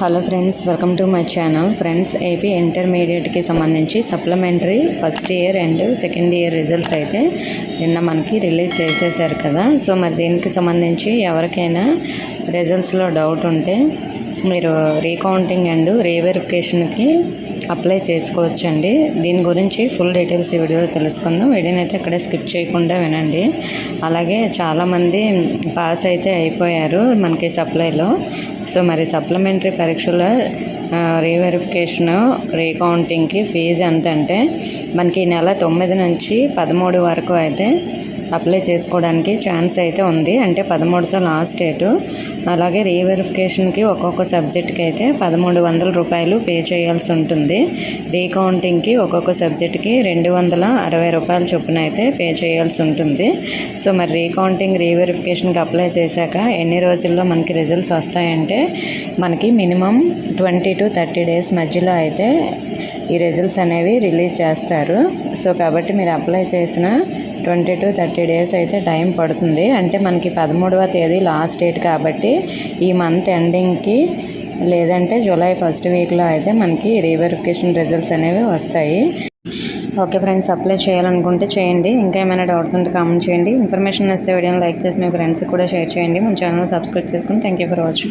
Hello friends, welcome to my channel. Friends, AP ఇంటర్మీడియట్కి సంబంధించి supplementary first year and second year results అయితే నిన్న మనకి రిలీజ్ చేసేసారు కదా. సో మరి దీనికి సంబంధించి ఎవరికైనా రిజల్ట్స్లో డౌట్ ఉంటే మీరు రీకౌంటింగ్ అండ్ రీవెరిఫికేషన్కి అప్లై చేసుకోవచ్చండి. దీని గురించి ఫుల్ డీటెయిల్స్ ఈ వీడియోలో తెలుసుకుందాం. వీడియోని అయితే అక్కడే స్కిప్ చేయకుండా వినండి. అలాగే చాలామంది పాస్ అయితే అయిపోయారు మనకి సప్లైలో. సో మరి సప్లిమెంటరీ పరీక్షల రీవెరిఫికేషన్ రీకౌంటింగ్కి ఫీజు ఎంత అంటే మనకి నెల 9 నుంచి 13 వరకు అయితే అప్లై చేసుకోవడానికి ఛాన్స్ అయితే ఉంది. అంటే 13తో లాస్ట్ డేటు. అలాగే రీవెరిఫికేషన్కి ఒక్కొక్క సబ్జెక్ట్కి అయితే 1300 రూపాయలు పే చేయాల్సి ఉంటుంది. రీకౌంటింగ్కి ఒక్కొక్క సబ్జెక్ట్కి 260 రూపాయల చొప్పున అయితే పే చేయాల్సి ఉంటుంది. సో మరి రీకౌంటింగ్ రీవెరిఫికేషన్కి అప్లై చేశాక ఎన్ని రోజుల్లో మనకి రిజల్ట్స్ వస్తాయంటే మనకి మినిమం 20 to 30 డేస్ మధ్యలో అయితే ఈ రిజల్ట్స్ అనేవి రిలీజ్ చేస్తారు. సో కాబట్టి మీరు అప్లై చేసిన 20 to 30 డేస్ అయితే టైం పడుతుంది. అంటే మనకి 13వ తేదీ లాస్ట్ డేట్ కాబట్టి ఈ మంత్ ఎండింగ్కి లేదంటే జూలై ఫస్ట్ వీక్లో అయితే మనకి రీవెరిఫికేషన్ రిజల్ట్స్ అనేవి వస్తాయి. ఓకే ఫ్రెండ్స్, అప్లై చేయాలనుకుంటే చేయండి. ఇంకా ఏమైనా డౌట్స్ ఉంటే కామెంట్ చేయండి. ఇన్ఫర్మేషన్ ఇస్తే వీడియోని లైక్ చేసి మీ ఫ్రెండ్స్కి కూడా షేర్ చేయండి. మన ఛానల్ సబ్స్క్రైబ్ చేసుకుని థ్యాంక్ యూ ఫర్ వాచింగ్.